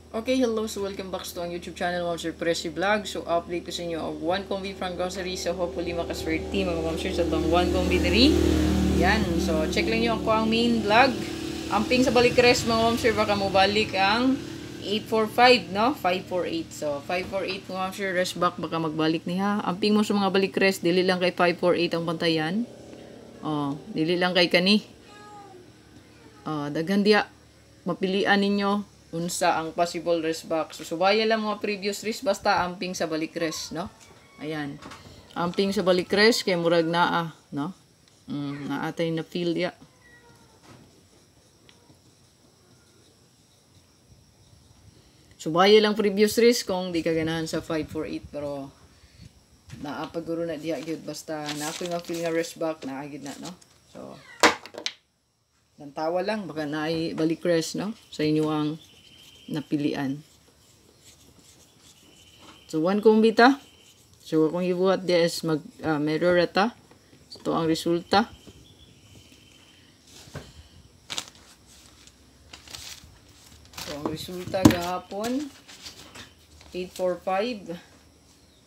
Okay, hello. So, welcome back to ang YouTube channel, Ma'am Sir Pressy Vlog. So, update ko sa inyo of 1 combi from grocery. So, hopefully makaswerte mga Ma'am Sir sa itong 1 combi diri. Yan. So, check lang nyo ako ang main vlog. Amping sa balik rest mga Ma'am Sir, baka mo balik ang 845, no? 548. So, 548 mga Ma'am Sir, rest back, baka magbalik niya. Amping mo sa mga balik rest, dili lang kay 548 ang pantayan. Oh, dili lang kay kani. Daghan diya. Mapilian ninyo unsa ang possible rest back. So, subaya lang mga previous rest basta amping sa balik rest, no? Ayan. Amping sa balik rest kay murag naa, no? Naatay na feel ya. Subaya lang previous rest kung di ka ganahan sa 548 pero naapaguro na diya gyud basta na ako nga feel nga rest back na agid na, no? So, nantawa lang baka naay balik rest, no? Sa inyo ang napilian. So, 1 combi ta. So, kung ibuhat diya is mirror ta. Ito ang resulta. So, ang resulta gahapon 845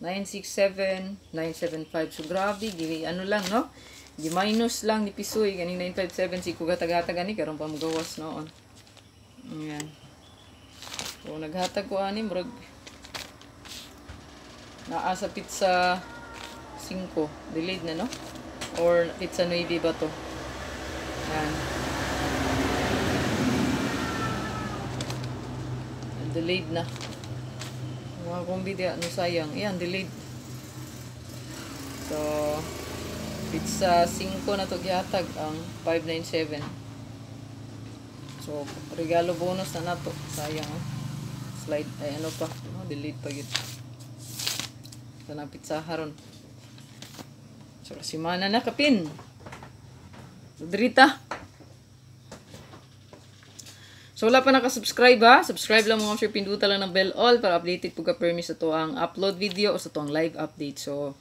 967 975. So, grabe. Ano lang, no? Gi-minus lang ni Pisoy. Ganing 957. Si kugatag-hatag ni. Karong pamagawas noon. Ayan. So, naghatag ko ani. Murag naa sa pizza 5. Delayed na, no? Or pizza 9 ba to? Ayan. Delayed na. Mga kombi di, ano sayang. Ayan, delayed. So, pizza 5 na to gihatag ang 597. So, regalo bonus na nato. Sayang, oh. Slide, ay ano pa. Oh, delayed pa yun. Ito na pizza haron. So, simana na kapin. So, drita. So, wala pa nakasubscribe ha. Subscribe lang mga sure. Pinduta lang ng bell all para updated po ka-permis sa to ang upload video o sa to ang live update. So,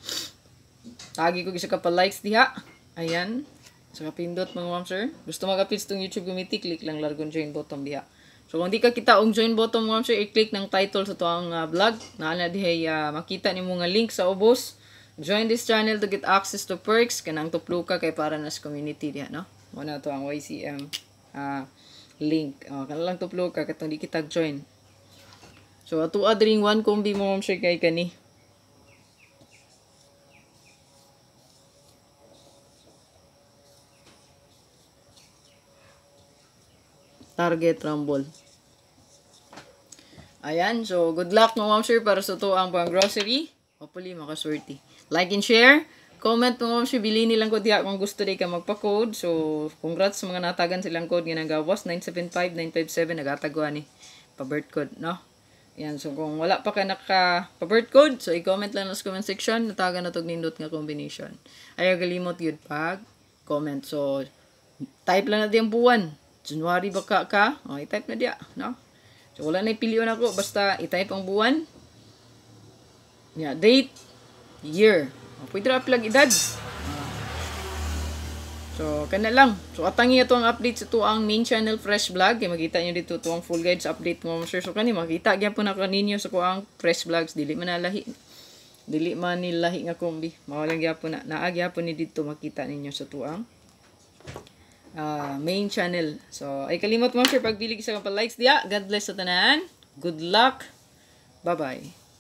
tagi ko isa ka pa likes diha. Ayan. So, kapindot mga ma'am sir. Gusto mag-appeals tong YouTube community, click lang largon join button diha. So, kung di ka kita og join button mga ma'am sir, i-click ng title sa to ang vlog. Naala diha makita ni mo nga link sa ubos. Join this channel to get access to perks. Kanang tuplo ka kay para nas community diha, no? Muna to ang YCM link. Kanalang tuplo ka katong di kita join. So, ato adring 1 combi mo ma'am sir kay kani. Target Rumble. Ayan. So, good luck mga ma'am sir para sa to ang pang grocery. Hopefully, makaswerte. Like and share. Comment mga ma'am sir. Bilhin nilang ko diya kung gusto rin ka magpa-code. So, congrats sa mga natagan silang code. Nga nagawas. 975, 957. Nagatagwa ni. Pa-birth code, no? Ayan. So, kung wala pa ka naka-pa-birth code, so, i-comment lang sa comment section. Natagan na to nindot nga combination. Ayaw galimot yun pag comment. So, type lang natin ang buwan. January baka ka, i-type na diya, no? So, wala na ipiliyon ako, basta i-type ang buwan. Yeah, date, year. Pwede na plug edad. So, kana lang. So, atangi ito ang update sa ito ang main channel Fresh Vlog. Kaya makita nyo dito ito ang full guide sa update mo, sir. So, kani, makita kaya po na kaninyo sa ang Fresh Vlogs. Dili man nalahi. Dili man nilahi nga kombi. Mawalang kaya po na. Naagya po ni dito makita ninyo sa ito ang main channel. So, ay kalimot mo sir, pagbili sa mga likes diya. God bless sa tanan. Good luck. Bye-bye.